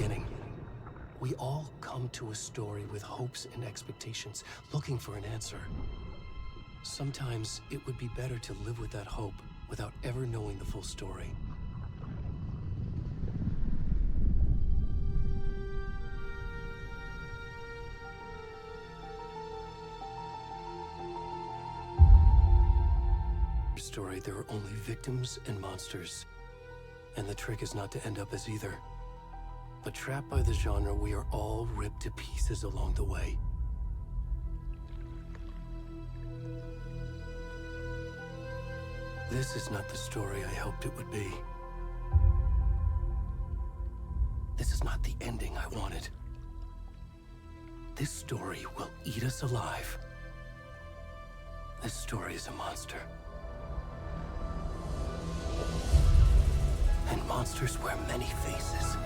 beginning. We all come to a story with hopes and expectations, looking for an answer. Sometimes it would be better to live with that hope without ever knowing the full story. Story, there are only victims and monsters. And the trick is not to end up as either. But trapped by the genre, we are all ripped to pieces along the way. This is not the story I hoped it would be. This is not the ending I wanted. This story will eat us alive. This story is a monster. And monsters wear many faces.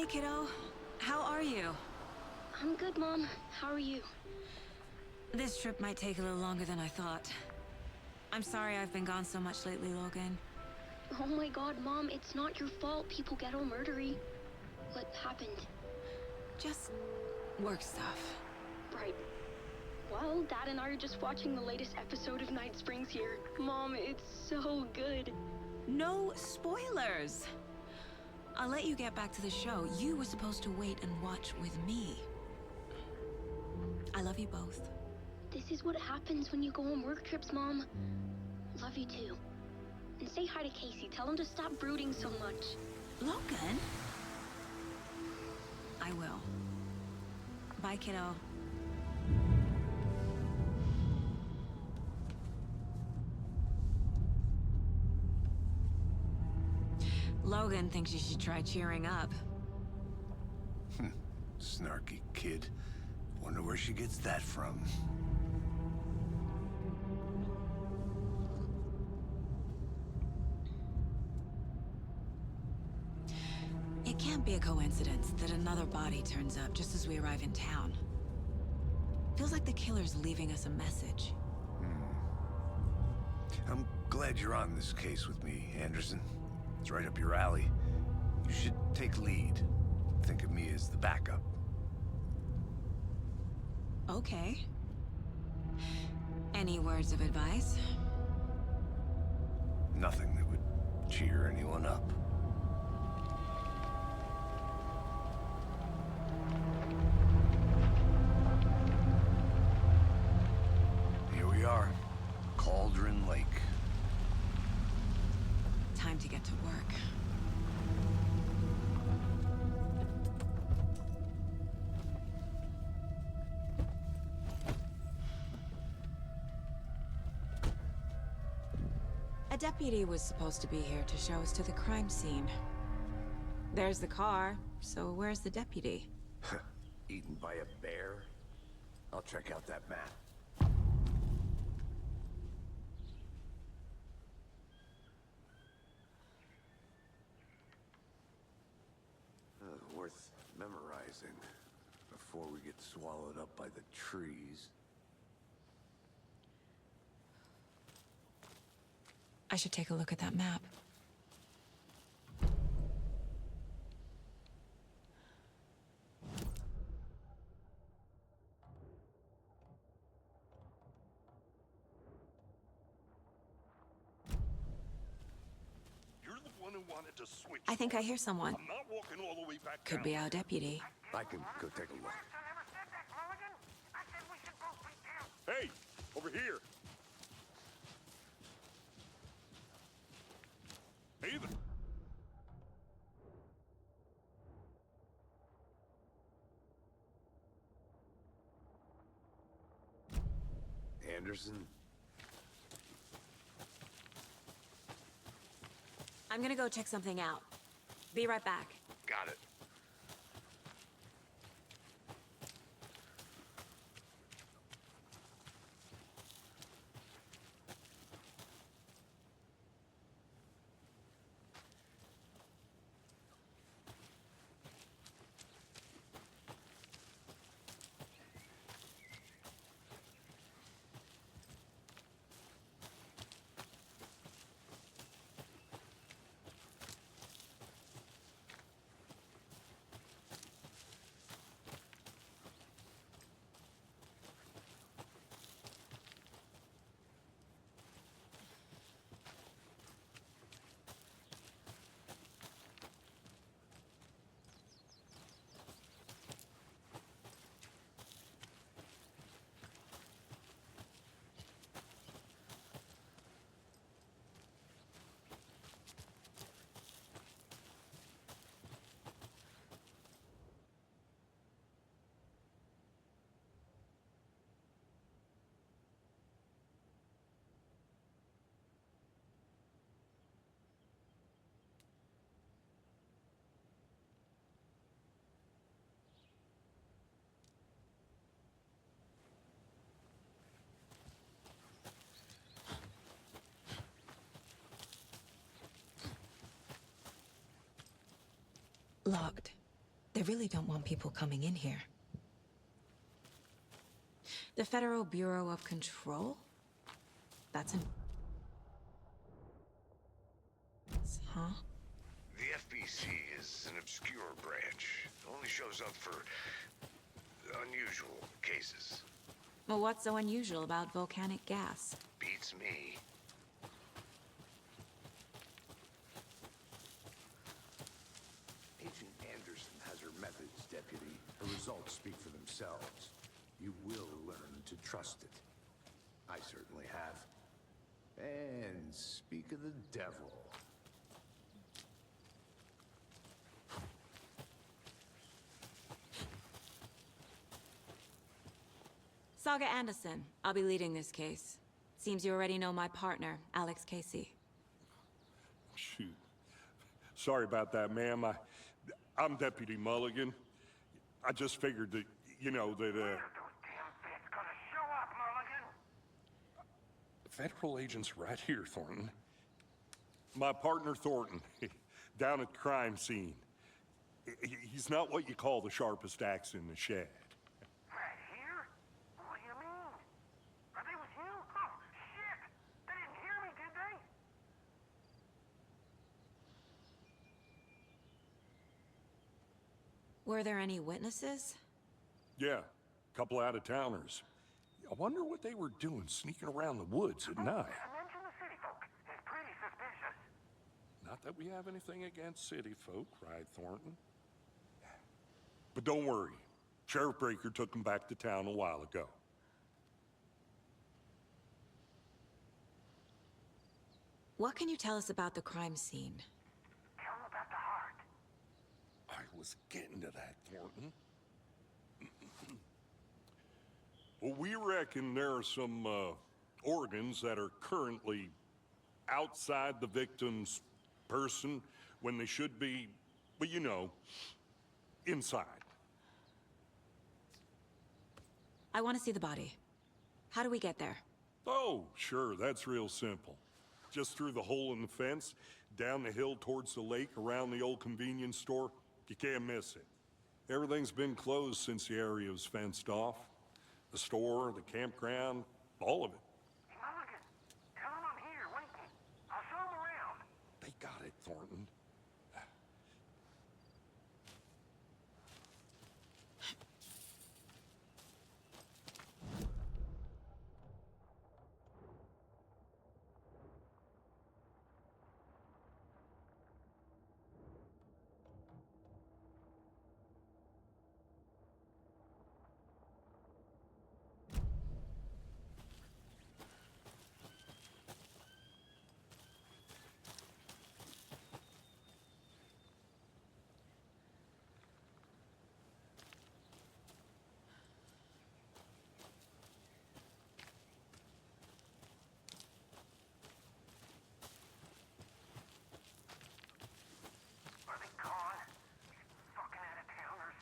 kiddo. How are you? I'm good, Mom. How are you? This trip might take a little longer than I thought. I'm sorry I've been gone so much lately, Logan. Oh my god, Mom, it's not your fault people get all murdery. What happened? Just work stuff. Right. Well, Dad and I are just watching the latest episode of Night Springs here. Mom, it's so good. No spoilers! I'll let you get back to the show. You were supposed to wait and watch with me. I love you both. This is what happens when you go on work trips, Mom. Love you too. And say hi to Casey. Tell him to stop brooding so much. Logan? I will. Bye, kiddo. Logan thinks you should try cheering up. Snarky kid. Wonder where she gets that from. It can't be a coincidence that another body turns up just as we arrive in town. Feels like the killer's leaving us a message. I'm glad you're on this case with me, Anderson. It's right up your alley. You should take lead. Think of me as the backup. Okay. Any words of advice? Nothing that would cheer anyone up. Here we are. Cauldron Lake. Time to get to work. A deputy was supposed to be here to show us to the crime scene. There's the car, so where's the deputy? Eaten by a bear? I'll check out that map. Worth memorizing before we get swallowed up by the trees. I should take a look at that map. You're the one who wanted to switch. I think I hear someone. I'm not walking all the way back Could down. be our deputy. I can go take a look. Hey, over here. Hey there. Anderson? I'm gonna go check something out. Be right back. Got it. Locked. They really don't want people coming in here. The Federal Bureau of Control? That's an... Huh? The FBC is an obscure branch. It only shows up for unusual cases. Well, what's so unusual about volcanic gas? Beats me. Agent Anderson has her methods, Deputy. Her results speak for themselves. You will learn to trust it. I certainly have. And speak of the devil. Saga Anderson. I'll be leading this case. Seems you already know my partner, Alex Casey. Shoot. Sorry about that, ma'am. I'm Deputy Mulligan. I just figured that, you know, that, Federal agents right here, Thornton. My partner, Thornton, down at the crime scene. He's not what you call the sharpest axe in the shed. Right here? What do you mean? Are they with you? Oh, shit! They didn't hear me, did they? Were there any witnesses? Yeah, a couple out-of-towners. I wonder what they were doing sneaking around the woods at night. Mention the city folk. It's pretty suspicious. Not that we have anything against city folk, right, Thornton? But don't worry. Sheriff Breaker took them back to town a while ago. What can you tell us about the crime scene? Tell them about the heart. I was getting to that, Thornton. Well, we reckon there are some organs that are currently outside the victim's person when they should be, well, you know, inside. I want to see the body. How do we get there? Oh, sure, that's real simple. Just through the hole in the fence, down the hill towards the lake, around the old convenience store. You can't miss it. Everything's been closed since the area was fenced off. The store, the campground, all of it. Mulligan, tell them I'm here, waiting. I'll show them around. They got it, Thornton. Are they gone? These fucking out-of-towners.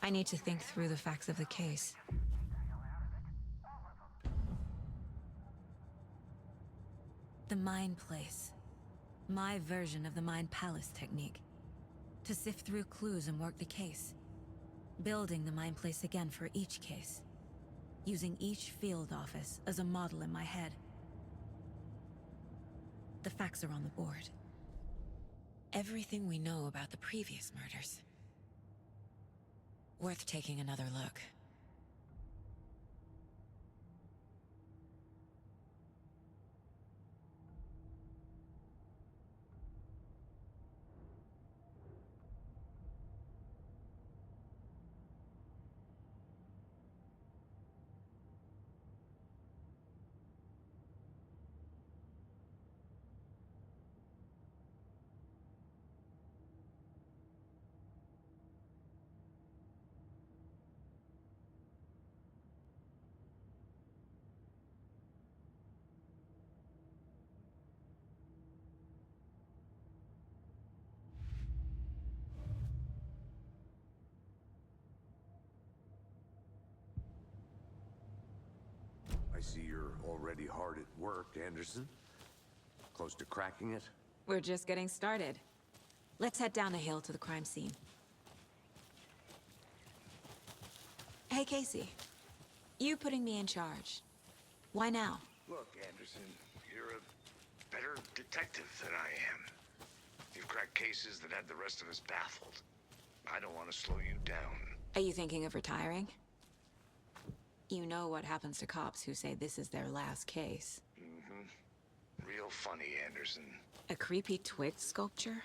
I need to think through the facts of the case. Stay the hell out of it. All of them. The Mind Place. My version of the Mind Palace technique. To sift through clues and work the case. Building the Mind Place again for each case. Using each field office as a model in my head. The facts are on the board. Everything we know about the previous murders. Worth taking another look. I see you're already hard at work, Anderson. Close to cracking it? We're just getting started. Let's head down the hill to the crime scene. Hey, Casey. You putting me in charge. Why now? Look, Anderson, you're a better detective than I am. You've cracked cases that had the rest of us baffled. I don't want to slow you down. Are you thinking of retiring? You know what happens to cops who say this is their last case. Mm-hmm. Real funny, Anderson. A creepy twig sculpture?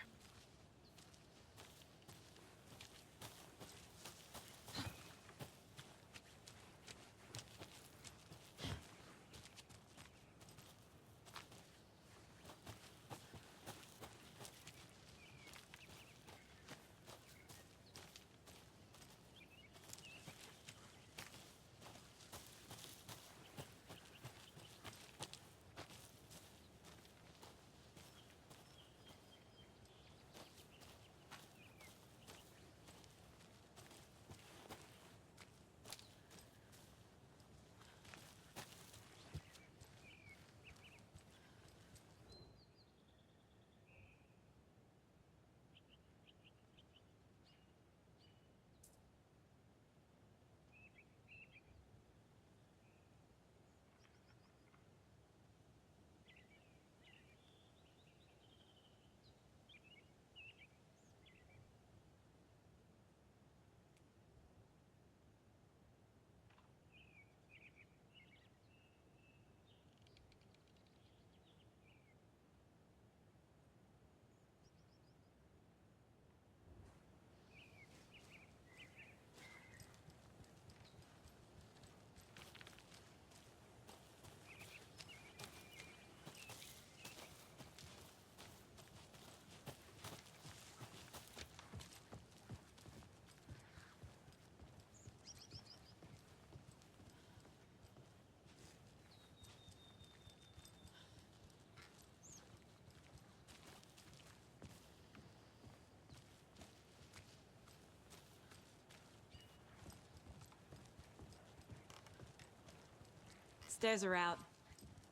Stairs are out.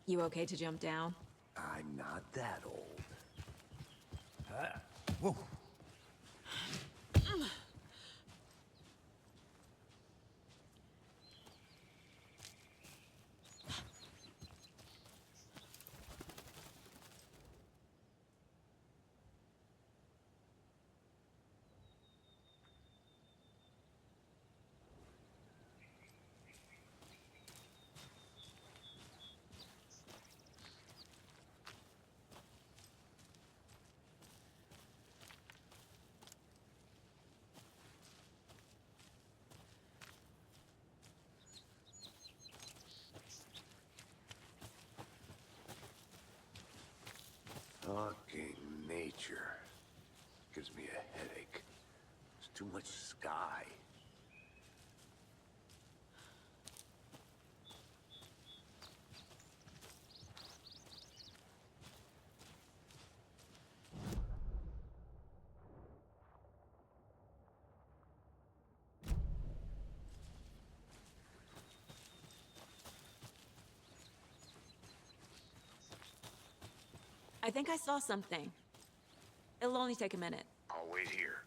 You okay to jump down? I'm not that old. Whoa. Fucking nature. Gives me a headache. There's too much sky. I think I saw something. It'll only take a minute. I'll wait here.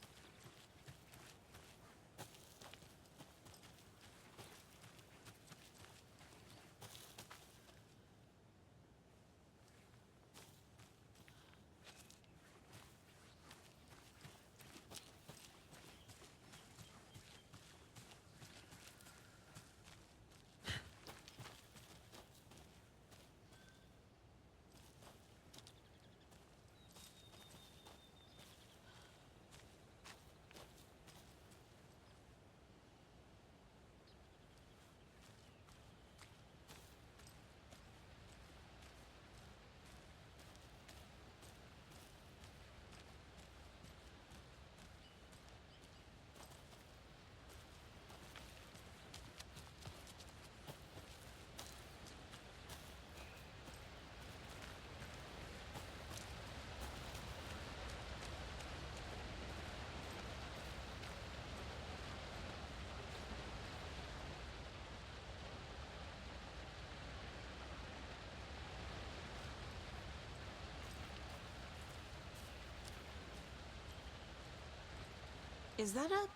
Is that a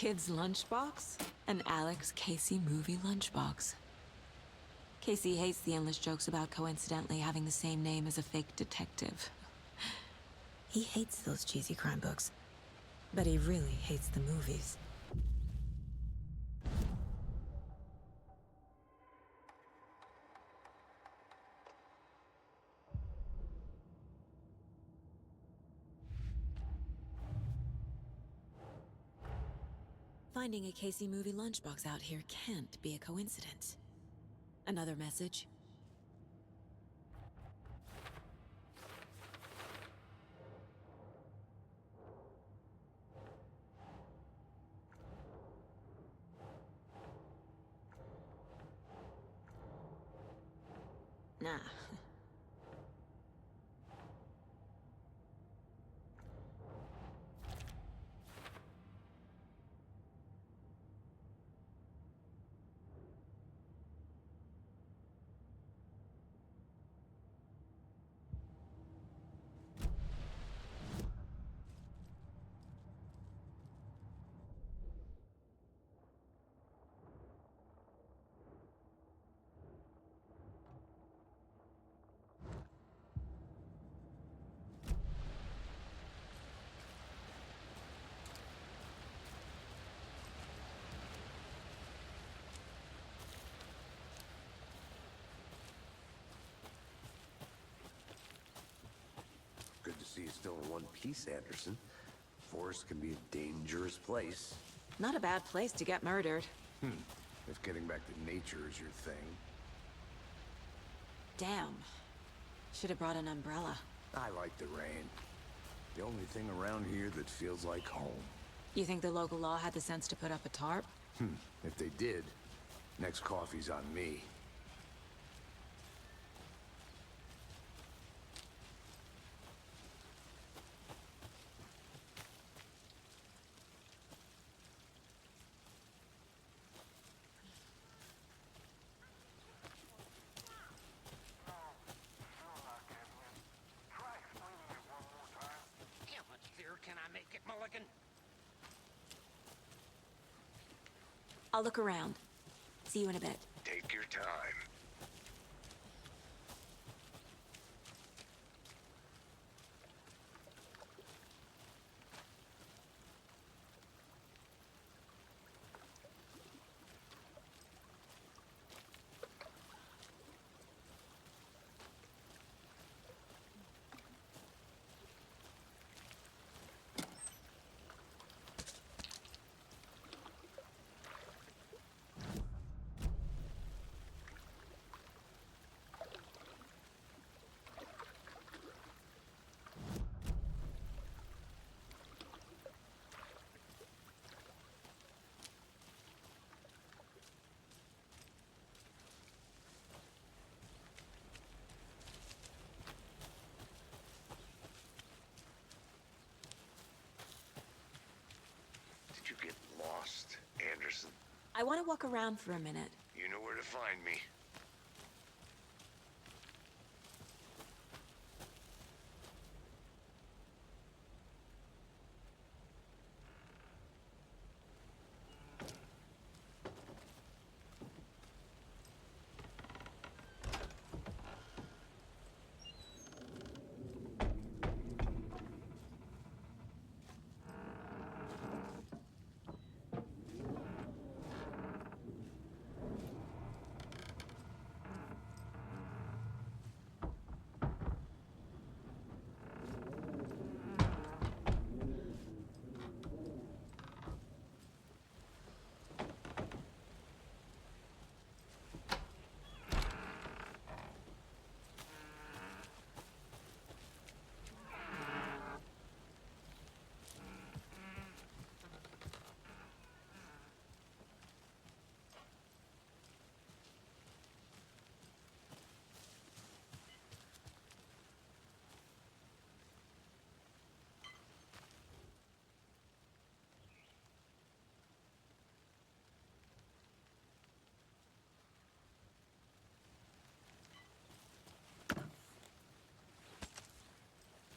kid's lunchbox? An Alex Casey movie lunchbox. Casey hates the endless jokes about coincidentally having the same name as a fake detective. He hates those cheesy crime books, but he really hates the movies. Finding a Casey movie lunchbox out here can't be a coincidence. Another message? Nah. Good to see you still in one piece, Anderson. Forest can be a dangerous place. Not a bad place to get murdered. If getting back to nature is your thing. Damn. Should have brought an umbrella. I like the rain. The only thing around here that feels like home. You think the local law had the sense to put up a tarp? If they did, next coffee's on me. How much clearer can I make it, Mulligan? I'll look around. See you in a bit. Take your time. Did you get lost, Anderson? I want to walk around for a minute. You know where to find me.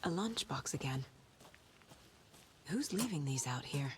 A lunchbox again. Who's leaving these out here?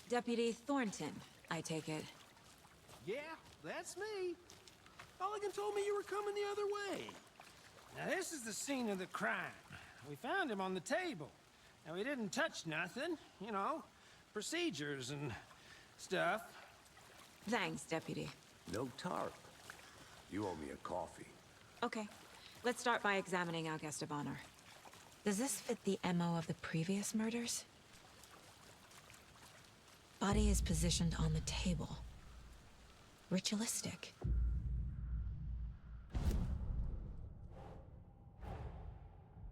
Deputy Thornton, I take it. Yeah, that's me. Mulligan told me you were coming the other way. Now, this is the scene of the crime. We found him on the table. Now, we didn't touch nothing, you know, procedures and stuff. Thanks, Deputy. No tarp. You owe me a coffee. Okay, let's start by examining our guest of honor. Does this fit the MO of the previous murders? Body is positioned on the table. Ritualistic.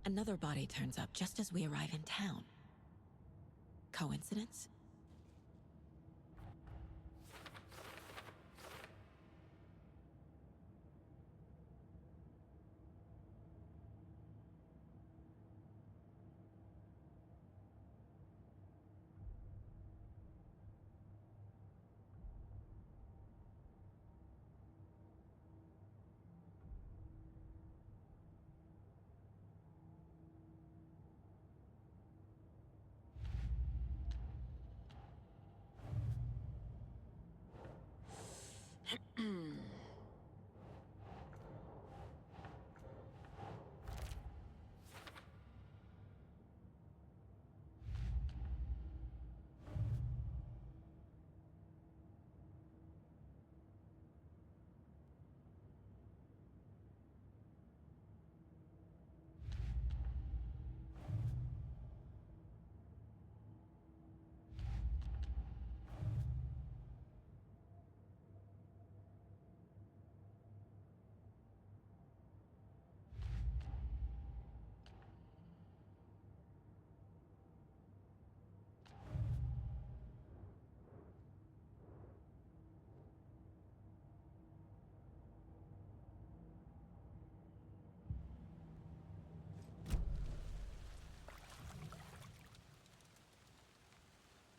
Another body turns up just as we arrive in town. Coincidence?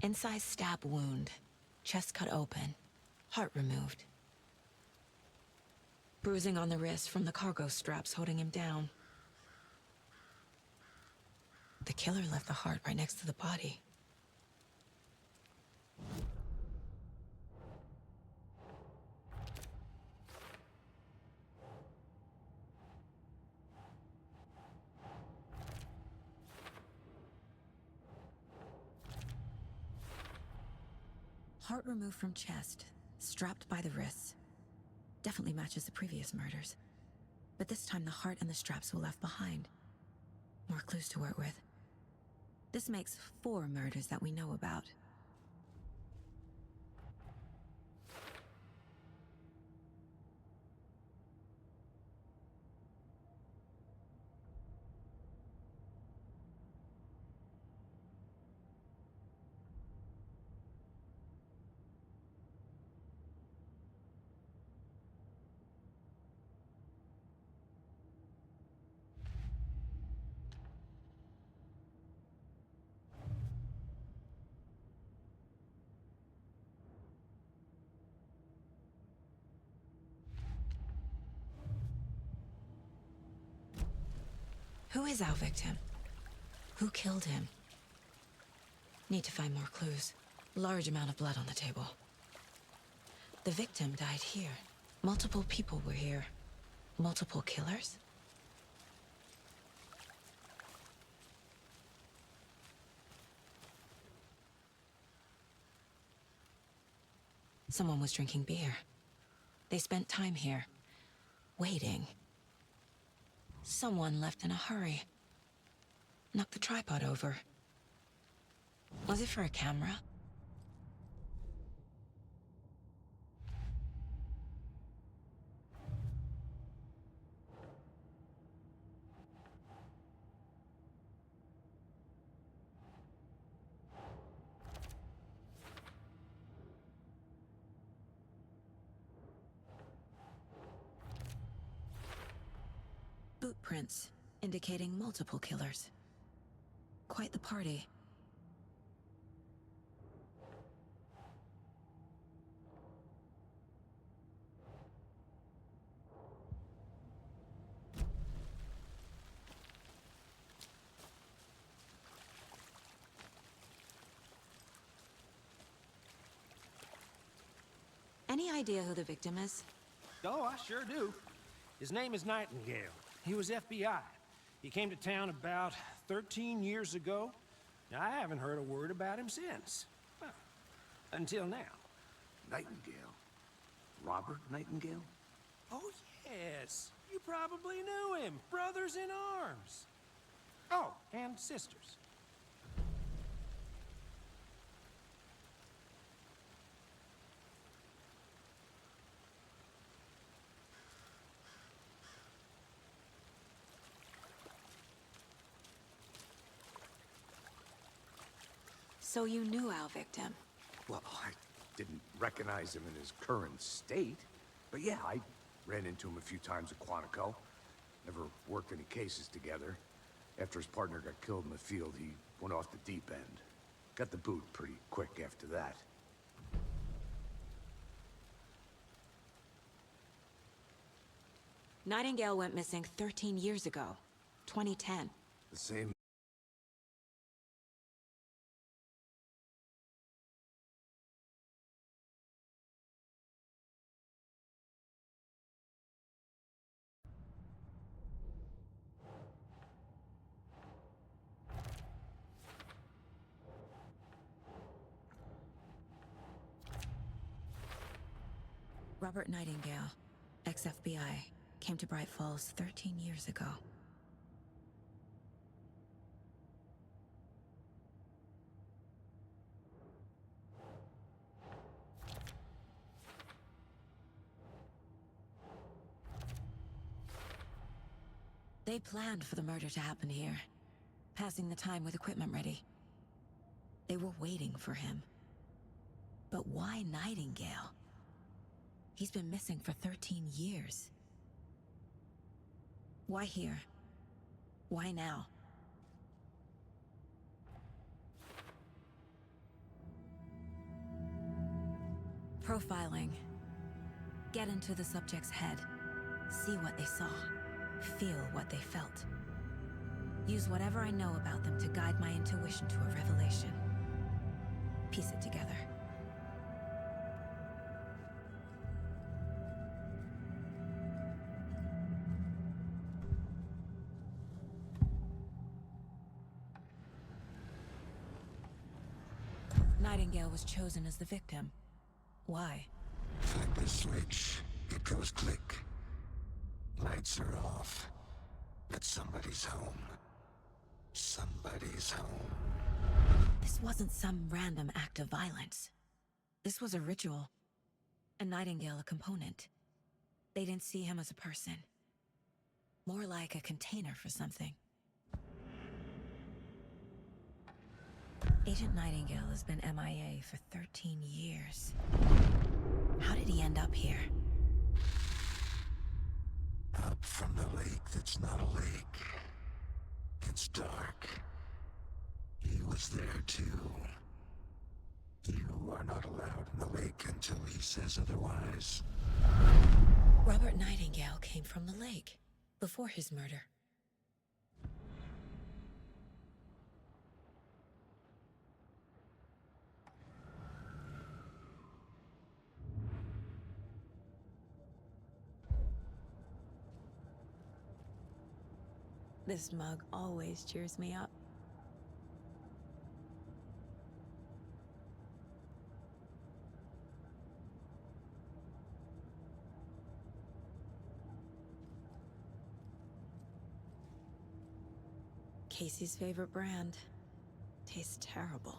Incised stab wound. Chest cut open. Heart removed. Bruising on the wrist from the cargo straps holding him down. The killer left the heart right next to the body. Heart removed from chest, strapped by the wrists. Definitely matches the previous murders. But this time the heart and the straps were left behind. More clues to work with. This makes 4 murders that we know about. Who is our victim? Who killed him? Need to find more clues. Large amount of blood on the table. The victim died here. Multiple people were here. Multiple killers? Someone was drinking beer. They spent time here, waiting. Someone left in a hurry. Knocked the tripod over. Was it for a camera? Boot prints, indicating multiple killers. Quite the party. Any idea who the victim is? Oh, I sure do. His name is Nightingale. He was FBI. He came to town about 13 years ago. Now, I haven't heard a word about him since. Well, until now. Nightingale? Robert Nightingale? Oh, yes. You probably knew him. Brothers in arms. Oh, and sisters. So you knew our victim? Well, I didn't recognize him in his current state. But yeah, I ran into him a few times at Quantico. Never worked any cases together. After his partner got killed in the field, he went off the deep end. Got the boot pretty quick after that. Nightingale went missing 13 years ago, 2010. The same. Robert Nightingale, ex-FBI, came to Bright Falls 13 years ago. They planned for the murder to happen here, passing the time with equipment ready. They were waiting for him. But why Nightingale? He's been missing for 13 years. Why here? Why now? Profiling. Get into the subject's head. See what they saw. Feel what they felt. Use whatever I know about them to guide my intuition to a revelation. Piece it together. Nightingale was chosen as the victim. Why? Flip the switch, it goes click. Lights are off. But somebody's home. Somebody's home. This wasn't some random act of violence. This was a ritual. And Nightingale a component. They didn't see him as a person. More like a container for something. Agent Nightingale has been MIA for 13 years. How did he end up here? Up from the lake that's not a lake. It's dark. He was there too. You are not allowed in the lake until he says otherwise. Robert Nightingale came from the lake, before his murder. This mug always cheers me up. Casey's favorite brand. Tastes terrible.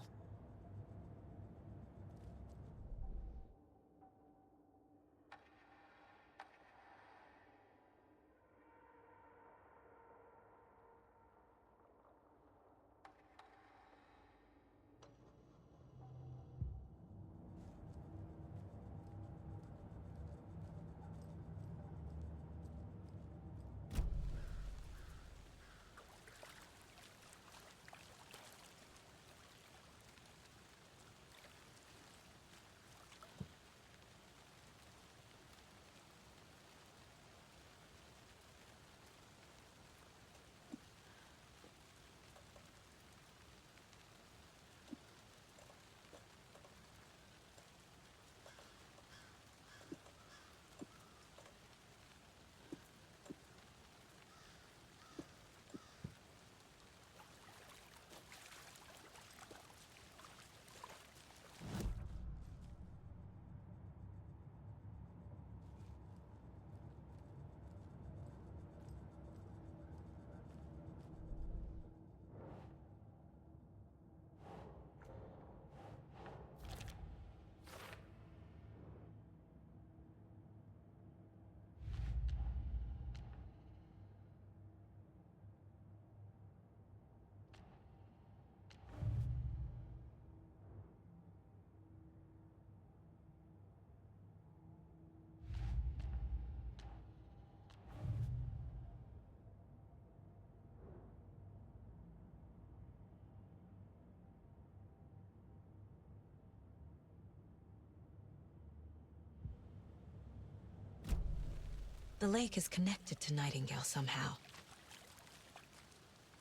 The lake is connected to Nightingale somehow.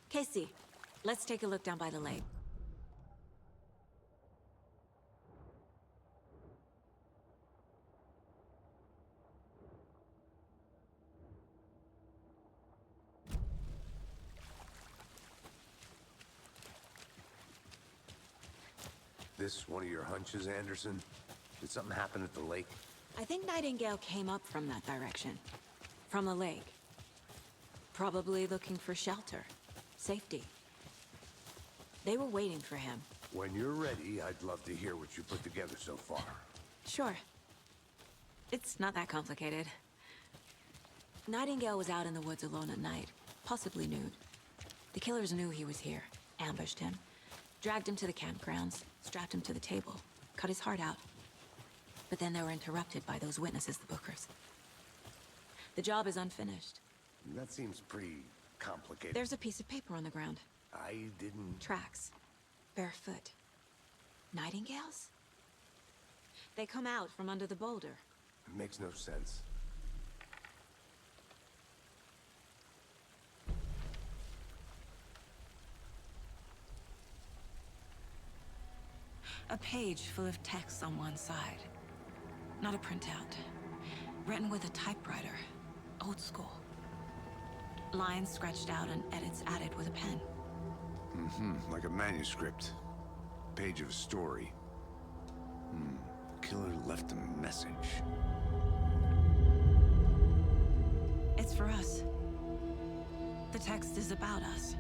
Casey, let's take a look down by the lake. This one of your hunches, Anderson? Did something happen at the lake? I think Nightingale came up from that direction. From the lake. Probably looking for shelter. Safety. They were waiting for him. When you're ready, I'd love to hear what you put together so far. Sure. It's not that complicated. Nightingale was out in the woods alone at night, possibly nude. The killers knew he was here, ambushed him, dragged him to the campgrounds, strapped him to the table, cut his heart out. But then they were interrupted by those witnesses, the Bookers. The job is unfinished. That seems pretty complicated. There's a piece of paper on the ground. I didn't... Tracks. Barefoot. Nightingales? They come out from under the boulder. It makes no sense. A page full of text on one side. Not a printout. Written with a typewriter. Old school. Lines scratched out and edits added with a pen. Like a manuscript. Page of a story. Killer left a message. It's for us. The text is about us.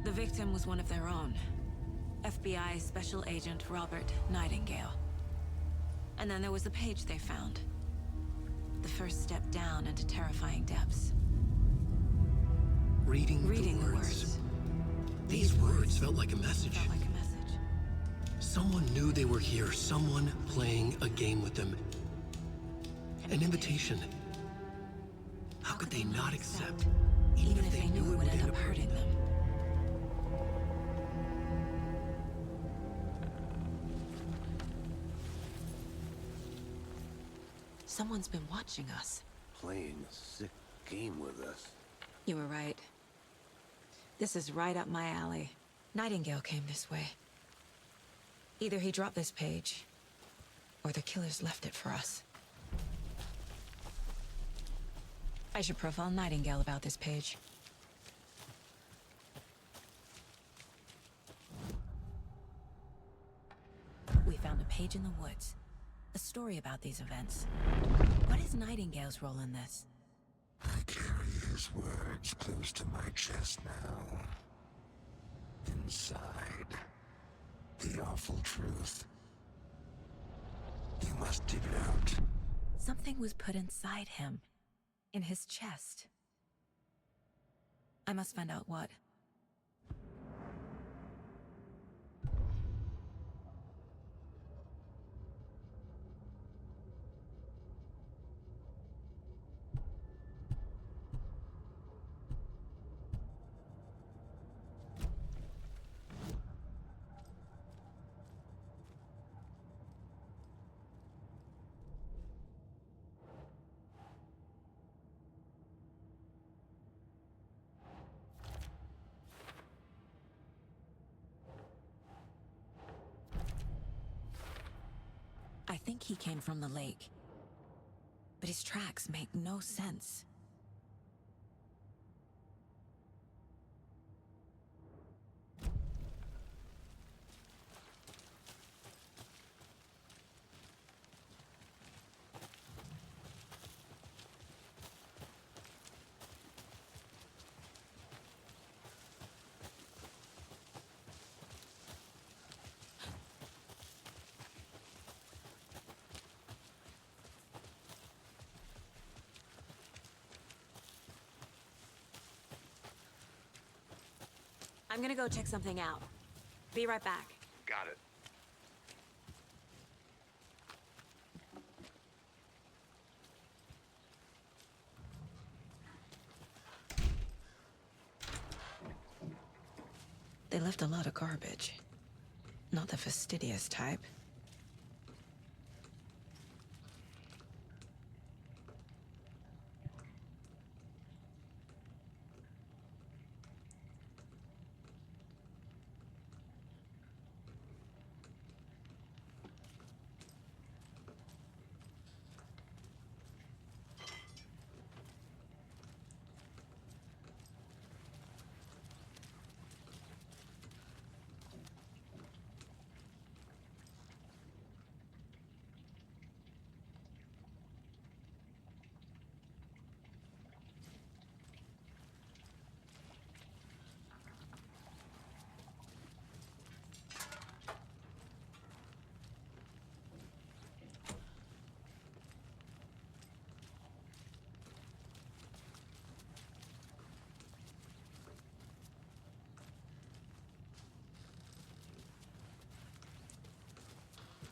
The victim was one of their own. FBI Special Agent Robert Nightingale. And then there was the page they found. The first step down into terrifying depths. Reading the words. These words felt like a message. Felt like a message. Someone knew they were here. Someone playing a game with them. An invitation. How could they not accept, even if they knew it would end up hurting them? Someone's been watching us. Playing a sick game with us. You were right. This is right up my alley. Nightingale came this way. Either he dropped this page, or the killers left it for us. I should profile Nightingale about this page. We found a page in the woods. A story about these events. What is Nightingale's role in this? I carry his words close to my chest now. Inside, the awful truth. You must dig it out. Something was put inside him. In his chest. I must find out what. I think he came from the lake. But his tracks make no sense. I'm gonna go check something out. Be right back. Got it. They left a lot of garbage. Not the fastidious type.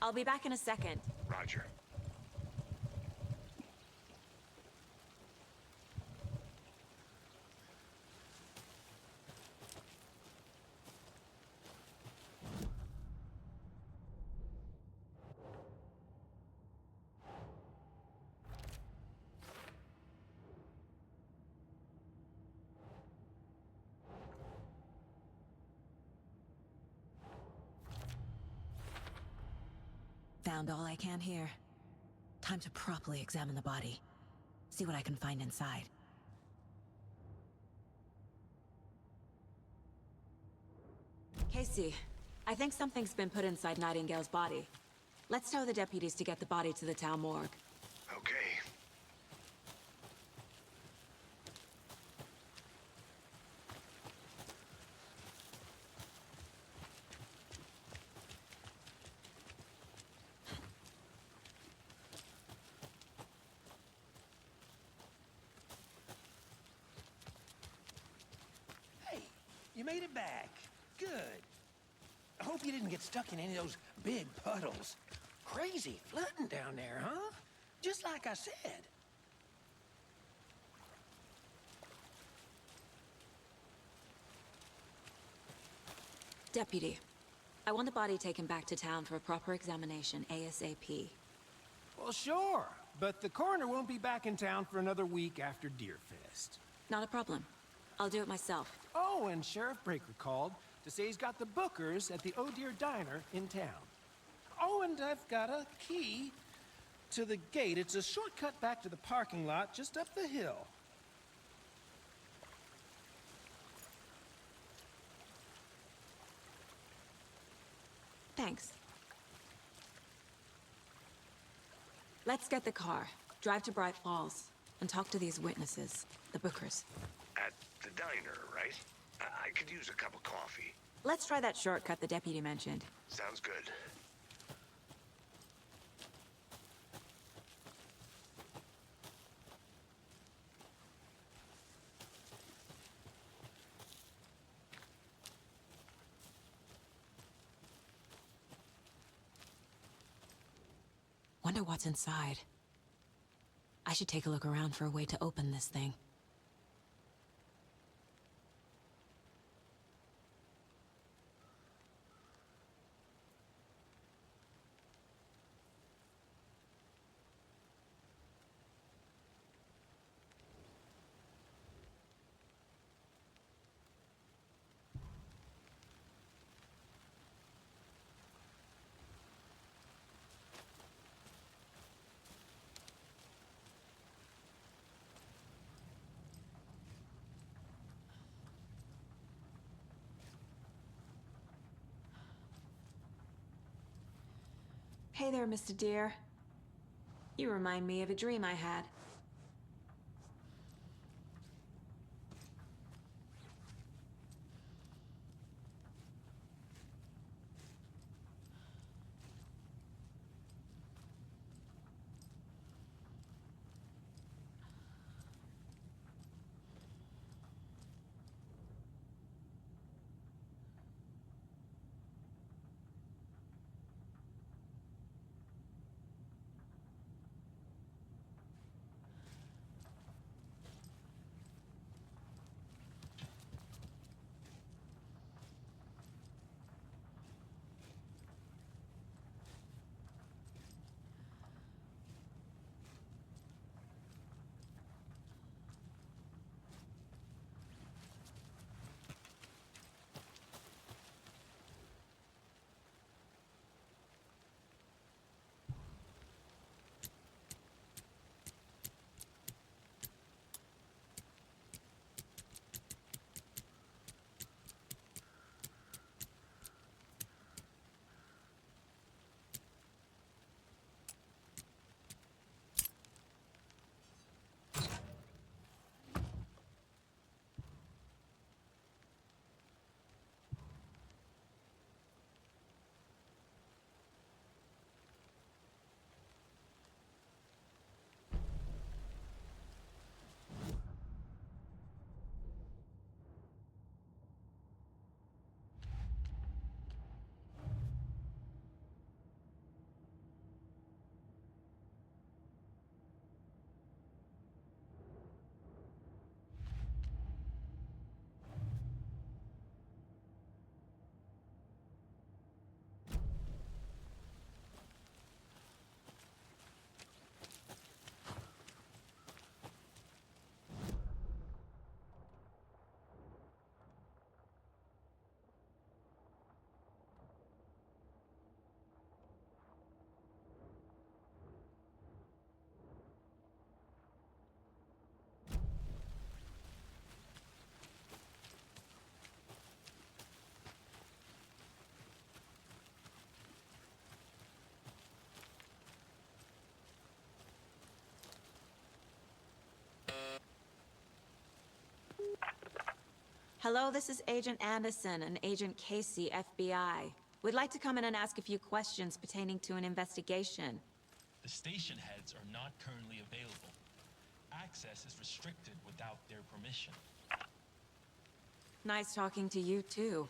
I'll be back in a second. Roger. Found all I can here. Time to properly examine the body. See what I can find inside. Casey, I think something's been put inside Nightingale's body. Let's tell the deputies to get the body to the town morgue. Okay. Hey, you made it back. Good. I hope you didn't get stuck in any of those big puddles. Crazy flooding down there, huh? Just like I said. Deputy, I want the body taken back to town for a proper examination ASAP. Well, sure. But the coroner won't be back in town for another week after Deerfest. Not a problem. I'll do it myself. Oh, and Sheriff Breaker called to say he's got the Bookers at the Oh Dear Diner in town. Oh, and I've got a key to the gate. It's a shortcut back to the parking lot just up the hill. Thanks. Let's get the car, drive to Bright Falls, and talk to these witnesses, the Bookers. At the diner, right? I could use a cup of coffee. Let's try that shortcut the deputy mentioned. Sounds good. Wonder what's inside. I should take a look around for a way to open this thing. Hey there, Mr. Deer. You remind me of a dream I had. Hello, this is Agent Anderson and Agent Casey, FBI. We'd like to come in and ask a few questions pertaining to an investigation. The station heads are not currently available. Access is restricted without their permission. Nice talking to you, too.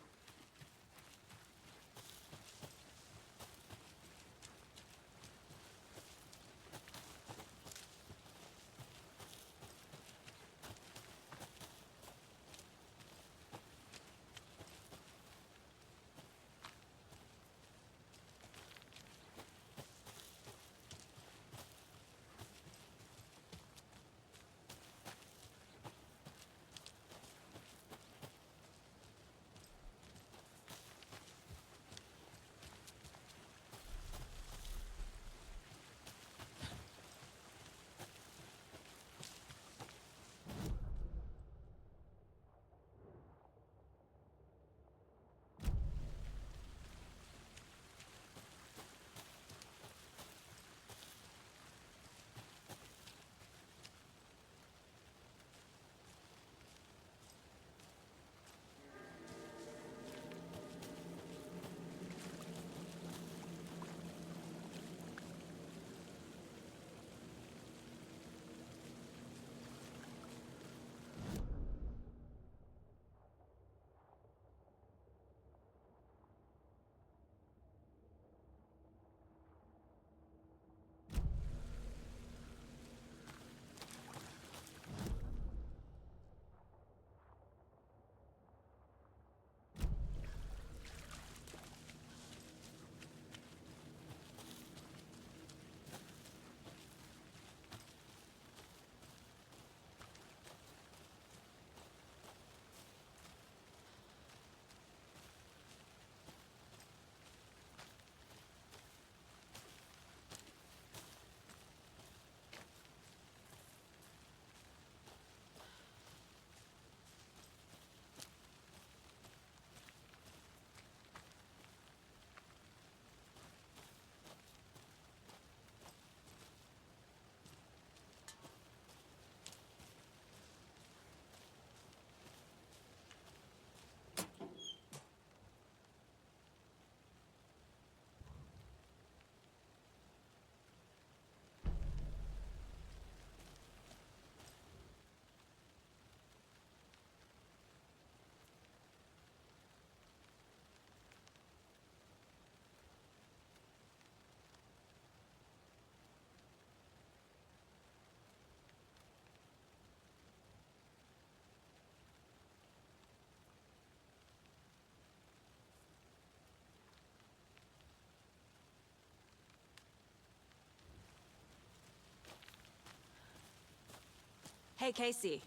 Hey, Casey.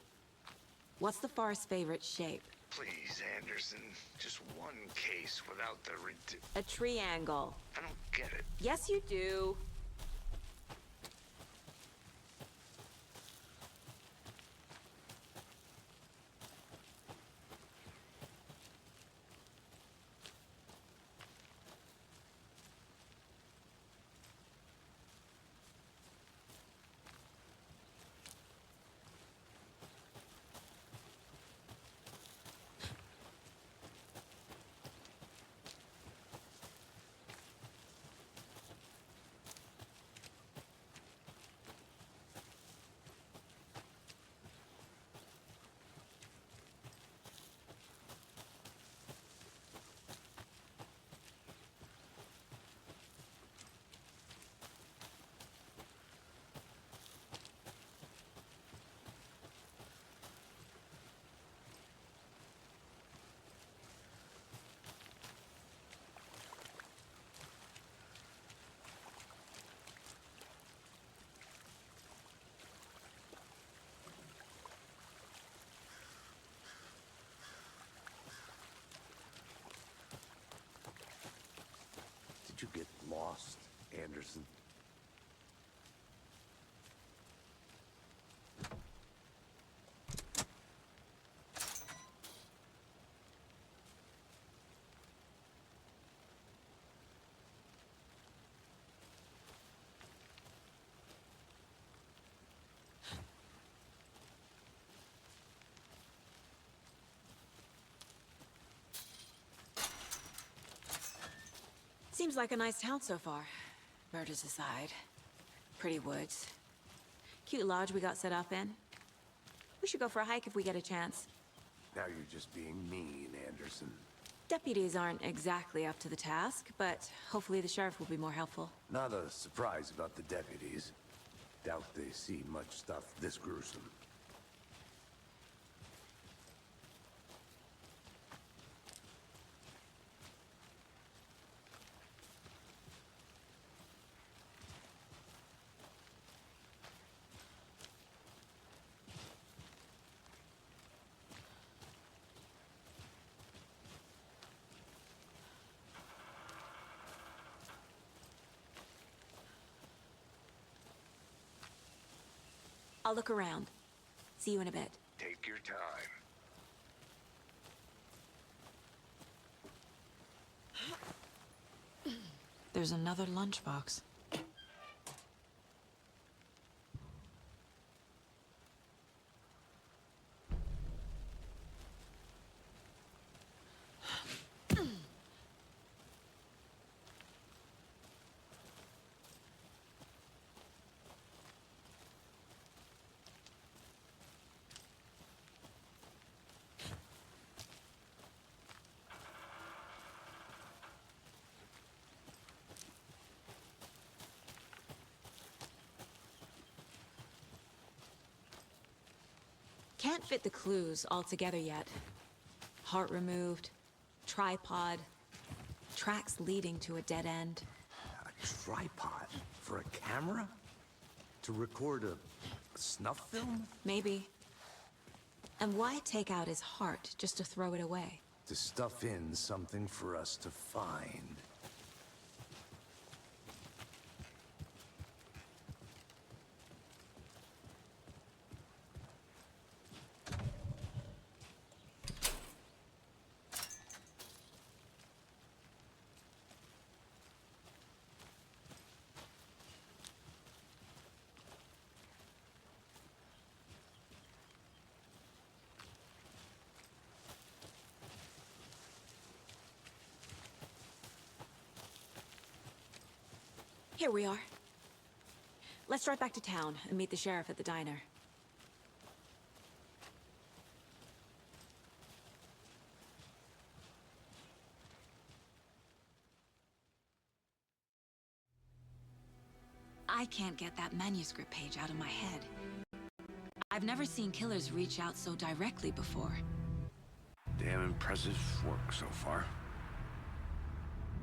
What's the far's favorite shape? Please, Anderson. Just one case without the A triangle. I don't get it. Yes, you do. Did you get lost, Anderson? Seems like a nice town so far. Murders aside. Pretty woods. Cute lodge we got set up in. We should go for a hike if we get a chance. Now you're just being mean, Anderson. Deputies aren't exactly up to the task, but hopefully the sheriff will be more helpful. Not a surprise about the deputies. Doubt they see much stuff this gruesome. I'll look around. See you in a bit. Take your time. There's another lunchbox. Can't fit the clues all together yet. Heart removed, tripod, tracks leading to a dead end. A tripod? For a camera? To record a snuff film? Maybe. And why take out his heart just to throw it away? To stuff in something for us to find. Here we are. Let's drive back to town and meet the sheriff at the diner. I can't get that manuscript page out of my head. I've never seen killers reach out so directly before. Damn impressive work so far.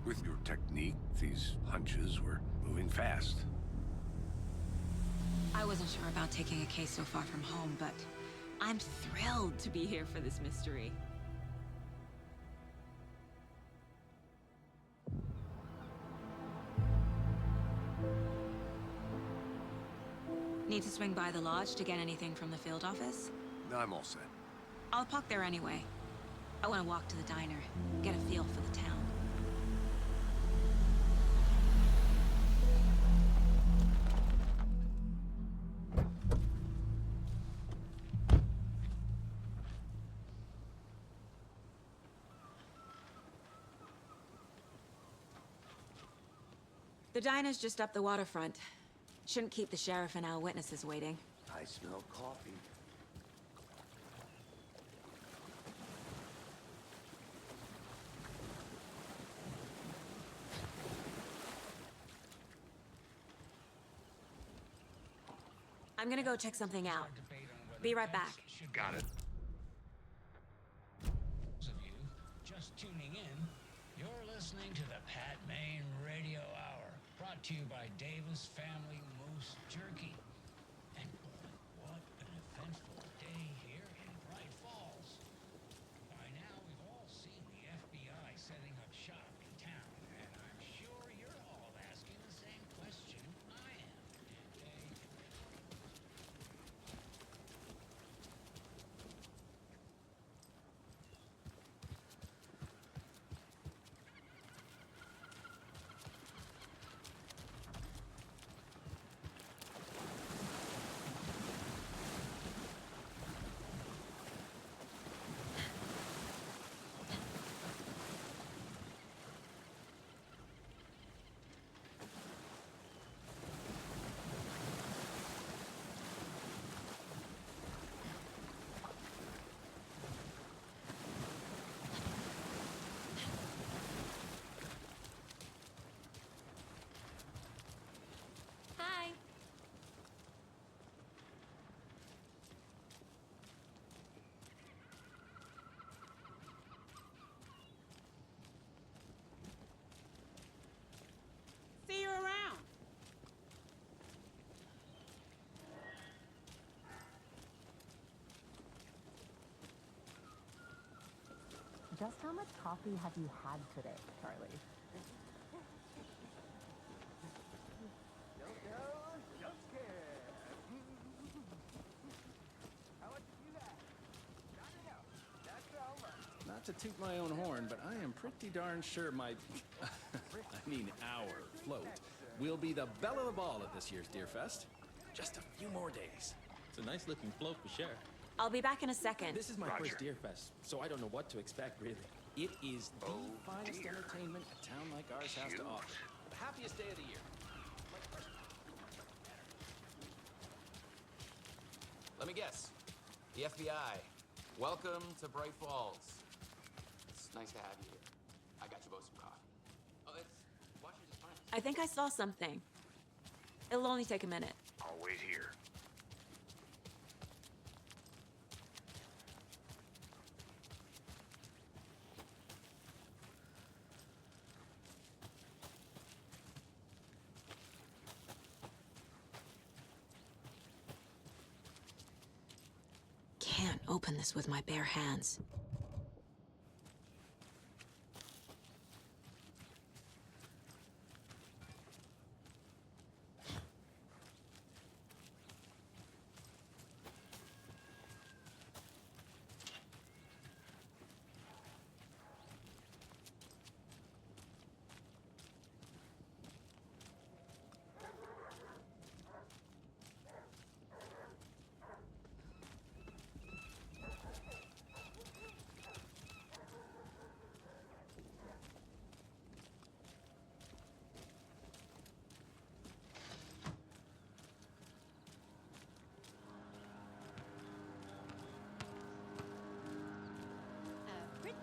With your technique, these hunches were moving fast. I wasn't sure about taking a case so far from home, but I'm thrilled to be here for this mystery. Need to swing by the lodge to get anything from the field office? I'm all set. I'll park there anyway. I want to walk to the diner, get a feel for the town. The diner's just up the waterfront. Shouldn't keep the sheriff and our witnesses waiting. I smell coffee. I'm gonna go check something out. Be right back. Got it. Those of you just tuning in, you're listening to the Pat Maine Radio Hour, brought to you by Davis Family Moose Jerky. And boy, what an eventful day here in Bright Falls. By now, we've all seen the FBI setting up shop in town, and I'm sure you're all asking the same question I am. Just how much coffee have you had today, Charlie? Don't care. How much did you have? No. Not so much. Not to toot my own horn, but I am pretty darn sure my... our float will be the belle of the ball at this year's Deer Fest. Just a few more days. It's a nice looking float for sure. I'll be back in a second. This is my first Deer Fest, so I don't know what to expect, really. It is the finest entertainment a town like ours has to offer. The happiest day of the year. Let me guess. The FBI. Welcome to Bright Falls. It's nice to have you here. I got you both some coffee. Oh, it's Washington's finest. I think I saw something. It'll only take a minute. I'll wait here. Can't open this with my bare hands.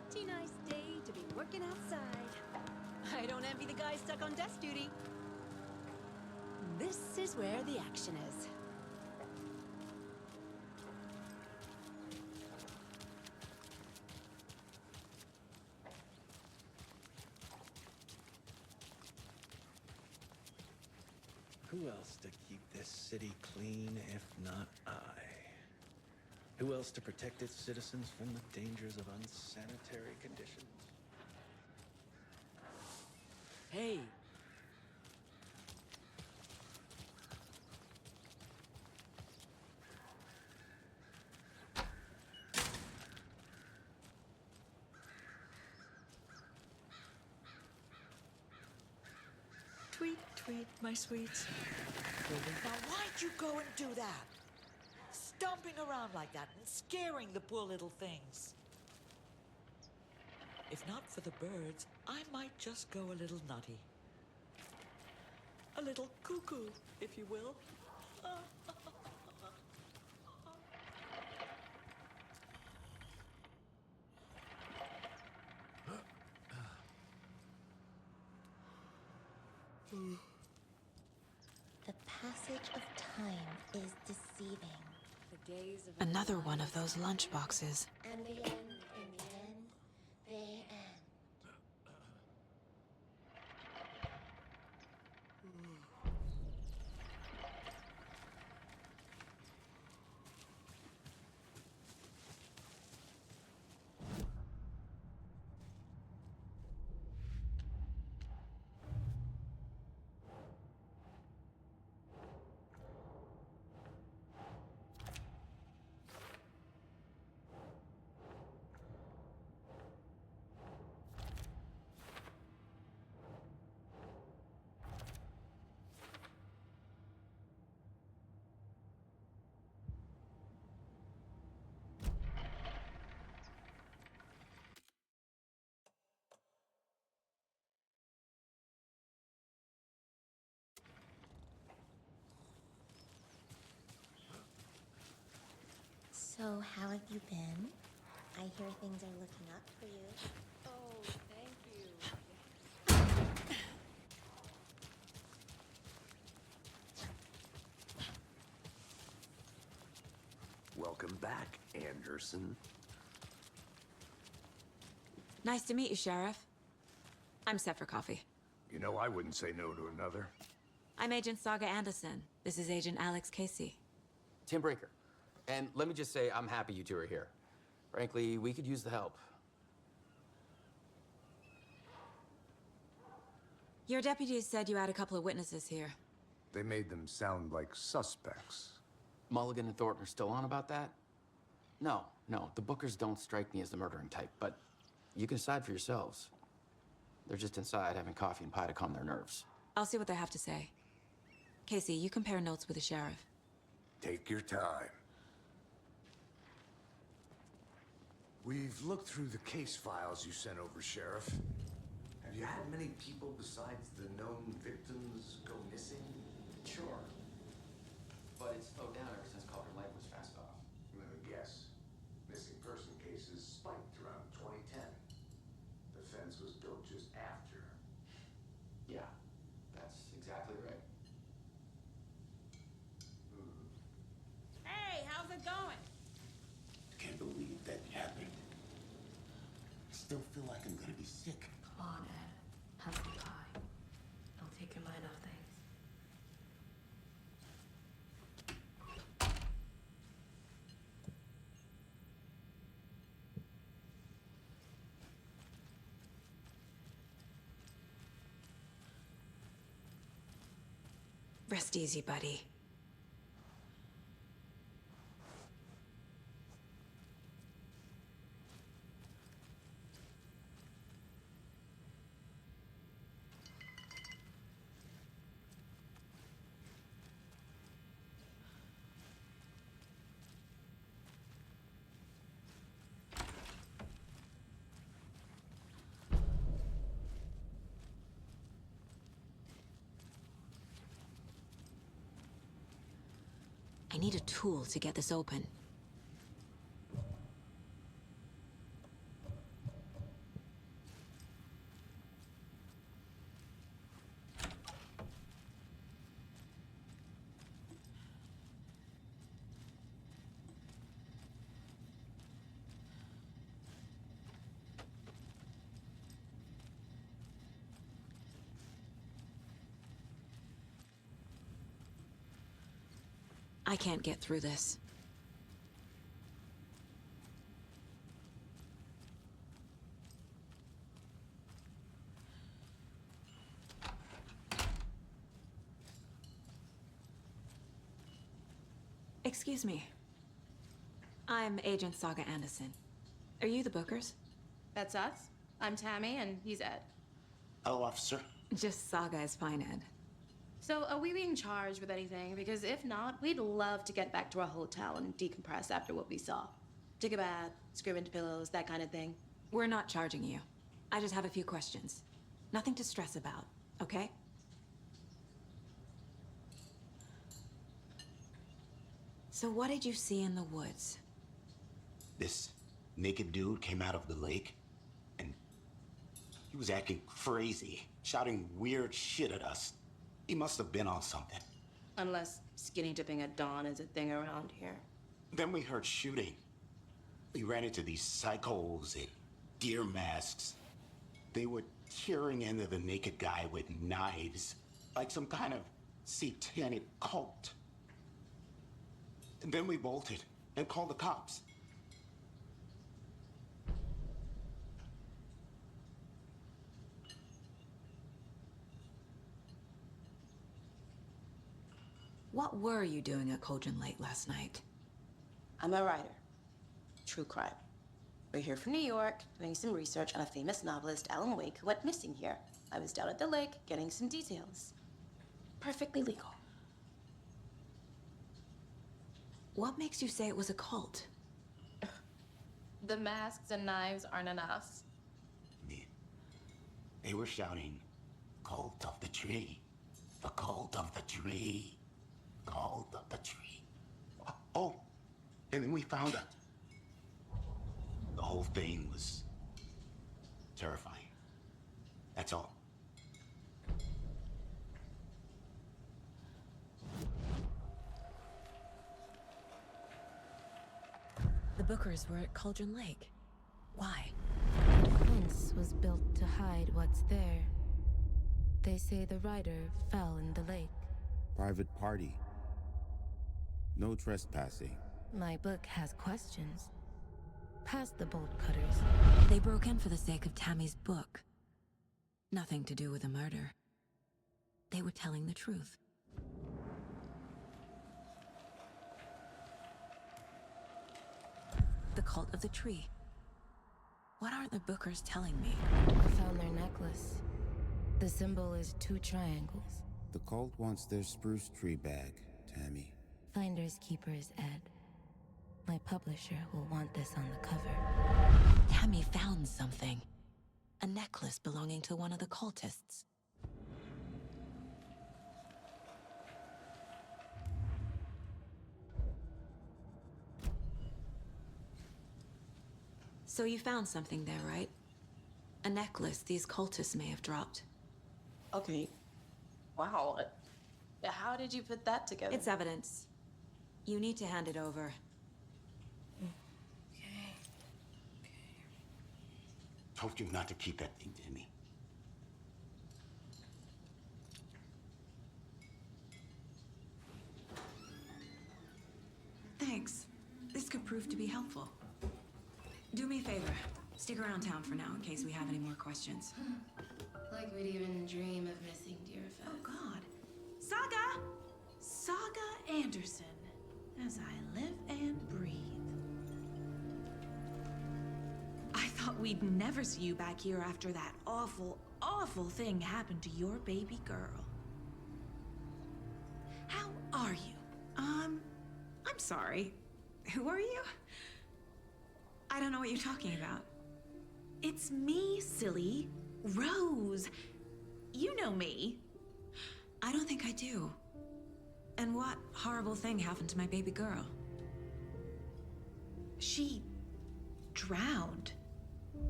Pretty nice day to be working outside. I don't envy the guy stuck on desk duty. This is where the action is. Who else to keep this city clean if not I? Who else to protect its citizens from the dangers of unsanitary conditions? Hey! Tweet, tweet, my sweets. Now why'd you go and do that? Stomping around like that and scaring the poor little things. If not for the birds, I might just go a little nutty. A little cuckoo, if you will. The passage of time is deceiving. The days of Another one of those lunch boxes. And the end, in the end, they end. So, how have you been? I hear things are looking up for you. Oh, thank you. Welcome back, Anderson. Nice to meet you, Sheriff. I'm set for coffee. You know, I wouldn't say no to another. I'm Agent Saga Anderson. This is Agent Alex Casey. Tim Breaker. And let me just say, I'm happy you two are here. Frankly, we could use the help. Your deputies said you had a couple of witnesses here. They made them sound like suspects. Mulligan and Thornton are still on about that? No, the Bookers don't strike me as the murdering type, but you can decide for yourselves. They're just inside having coffee and pie to calm their nerves. I'll see what they have to say. Casey, you compare notes with the sheriff. Take your time. We've looked through the case files you sent over, Sheriff. Have you had many people besides the known victims go missing? Sure. But it's slowed down ever since Cauldron Lake was fast off. Let me guess. Missing person cases spiked around 2010. The fence was built just after. Yeah, that's exactly right. Hey, how's it going? Can't believe that happened. I still feel like I'm gonna be sick. Come on, Ed. Have some pie. I'll take your mind off things. Rest easy, buddy. I need a tool to get this open. I can't get through this. Excuse me. I'm Agent Saga Anderson. Are you the Bookers? That's us. I'm Tammy, and he's Ed. Hello, officer. Just Saga is fine, Ed. So, are we being charged with anything? Because if not, we'd love to get back to our hotel and decompress after what we saw. Take a bath, scream into pillows, that kind of thing. We're not charging you. I just have a few questions. Nothing to stress about, okay? So what did you see in the woods? This naked dude came out of the lake, and he was acting crazy, shouting weird shit at us. He must have been on something. Unless skinny dipping at dawn is a thing around here. Then we heard shooting. We ran into these psychos in deer masks. They were tearing into the naked guy with knives, like some kind of satanic cult. And then we bolted and called the cops. What were you doing at Cauldron Lake last night? I'm a writer. True crime. We're here from New York, doing some research on a famous novelist, Alan Wake, who went missing here. I was down at the lake, getting some details. Perfectly legal. What makes you say it was a cult? The masks and knives aren't enough. They were shouting, "Cult of the tree, the cult of the tree, cult of the tree." Oh, and then we found out. The whole thing was terrifying. That's all. The Bookers were at Cauldron Lake. Why? The fence was built to hide what's there. They say the rider fell in the lake. Private party. No trespassing. My book has questions. Past the bolt cutters. They broke in for the sake of Tammy's book. Nothing to do with the murder. they were telling the truth. The cult of the tree. What aren't the Bookers telling me? I found their necklace. The symbol is 2 triangles. The cult wants their spruce tree bag, Tammy. Finders keepers, Ed. My publisher will want this on the cover. Tammy found something. A necklace belonging to one of the cultists. So you found something there, right? A necklace these cultists may have dropped. Okay. Wow. How did you put that together? It's evidence. You need to hand it over. Told you not to keep that thing, Timmy. Thanks. This could prove to be helpful. Do me a favor. Stick around town for now in case we have any more questions. Like we'd even dream of missing Deerfest. Oh, God. Saga! Saga Anderson. As I live and breathe. I thought we'd never see you back here after that awful, awful thing happened to your baby girl. How are you? I'm sorry. Who are you? I don't know what you're talking about. It's me, silly. Rose. You know me. I don't think I do. And what horrible thing happened to my baby girl? She drowned.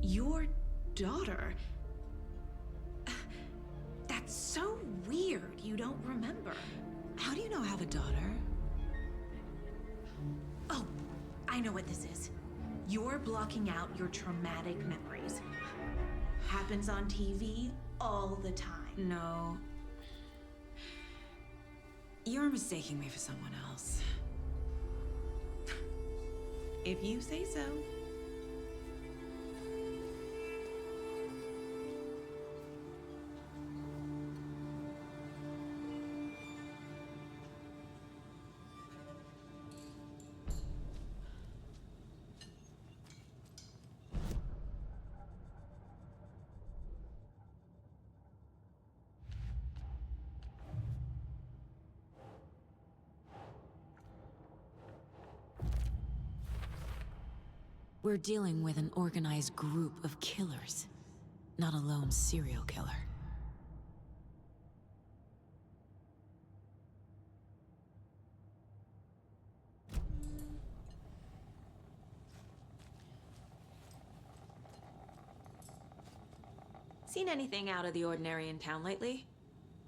Your daughter. That's so weird you don't remember. How do you know I have a daughter? Oh, I know what this is. You're blocking out your traumatic memories. Happens on TV all the time. No. You're mistaking me for someone else. If you say so. We're dealing with an organized group of killers, not a lone serial killer. Seen anything out of the ordinary in town lately?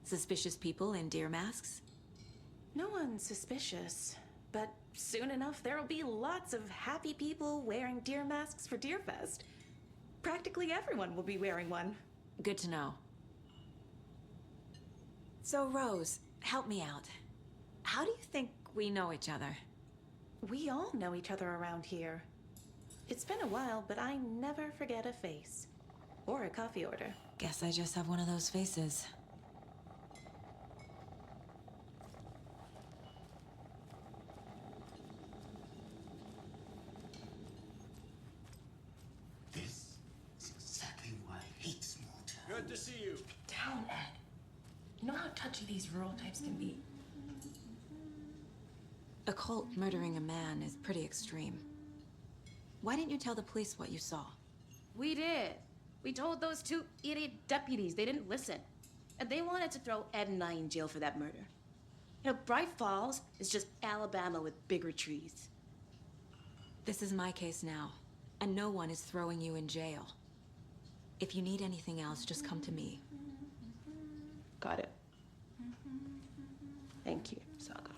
Suspicious people in deer masks? No one's suspicious, but soon enough there'll be lots of happy people wearing deer masks for Deerfest. Practically everyone will be wearing one. Good to know. So, Rose, help me out. How do you think we know each other? We all know each other around here. It's been a while, but I never forget a face. Or a coffee order. Guess I just have one of those faces. This is exactly why I hate small towns. Good to see you. Down, Ed. You know how touchy these rural types can be. A cult murdering a man is pretty extreme. Why didn't you tell the police what you saw? We did. We told those 2 idiot deputies. They didn't listen. And they wanted to throw Ed and I in jail for that murder. You know, Bright Falls is just Alabama with bigger trees. This is my case now, and no one is throwing you in jail. If you need anything else, just come to me. Got it. Thank you, Saga.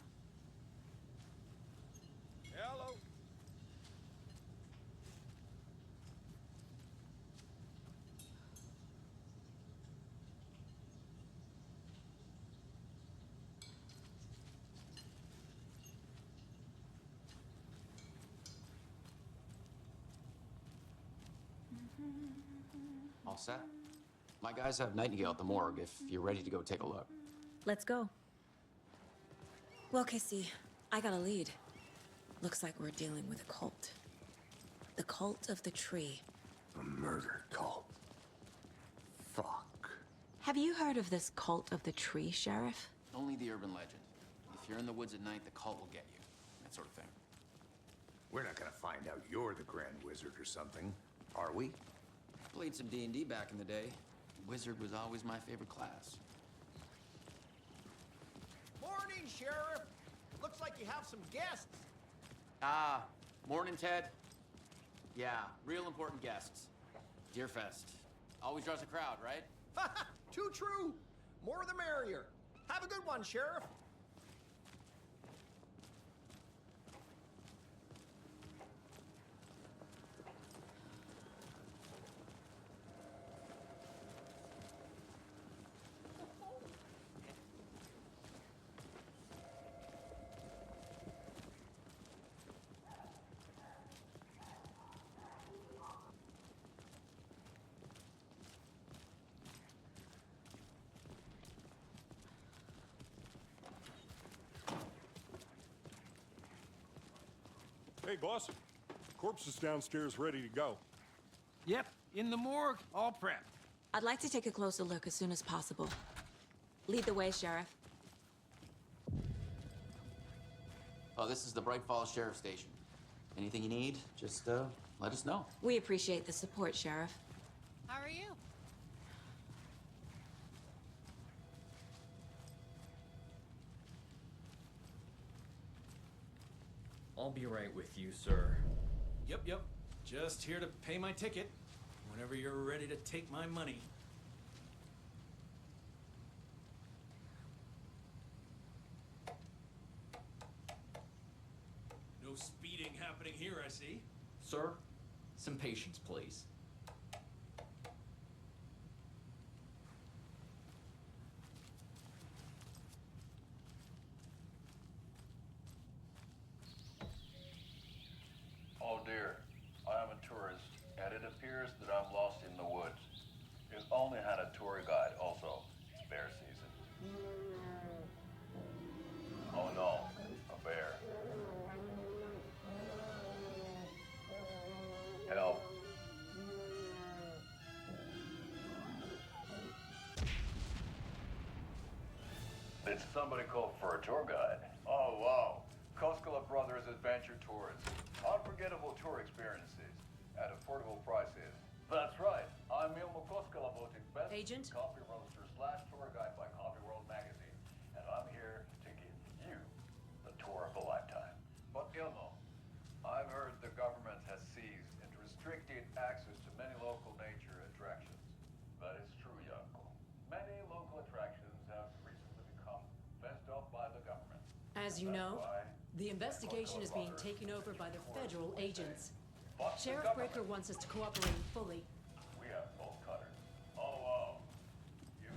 Hello. All set? My guys have Nightingale at the morgue if you're ready to go take a look. Let's go. Well, Casey, I got a lead. Looks like we're dealing with a cult. The cult of the tree. A murder cult. Fuck. Have you heard of this cult of the tree, Sheriff? Only the urban legend. If you're in the woods at night, the cult will get you. That sort of thing. We're not gonna find out you're the Grand Wizard or something, are we? Played some D&D back in the day. Wizard was always my favorite class. Morning, Sheriff. Looks like you have some guests. Ah, morning, Ted. Yeah, real important guests. Deerfest. Always draws a crowd, right? Too true. More the merrier. Have a good one, Sheriff. Hey, boss. Corpse is downstairs ready to go. Yep, in the morgue, all prepped. I'd like to take a closer look as soon as possible. Lead the way, Sheriff. Oh, this is the Bright Falls Sheriff Station. Anything you need, just let us know. We appreciate the support, Sheriff. How are you? I'll be right with you, sir. Yep. Just here to pay my ticket. Whenever you're ready to take my money. No speeding happening here, I see. Sir, some patience, please. Oh dear, I am a tourist, and it appears that I'm lost in the woods. We've only had a tour guide also. It's bear season. Oh no, a bear. Help. Did somebody call for a tour guide? Oh wow. Koskela Brothers Adventure Tours. Unforgettable tour experiences at affordable prices. That's right. I'm Ilmo Koskela, voted best Agent? coffee roaster / tour guide by Coffee World magazine. And I'm here to give you the tour of a lifetime. But Ilmo, I've heard the government has seized and restricted access to many local nature attractions. That is true, Yanko. Many local attractions have recently become fenced off by the government. As you know, the investigation is being taken over by the federal agents. Sheriff Breaker wants us to cooperate fully. We have both cutters. Oh, wow. You.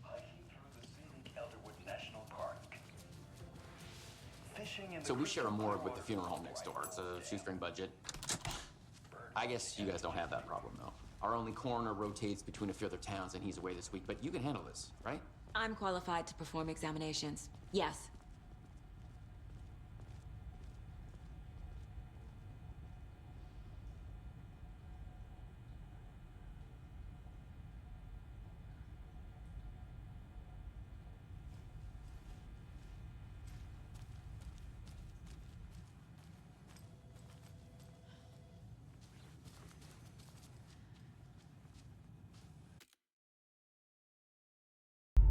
Hiking through the scenic Elderwood National Park. Fishing in the So we share a morgue with the funeral home next door. It's a shoestring budget. I guess you guys don't have that problem, though. Our only coroner rotates between a few other towns, and he's away this week, but you can handle this, right? I'm qualified to perform examinations. Yes,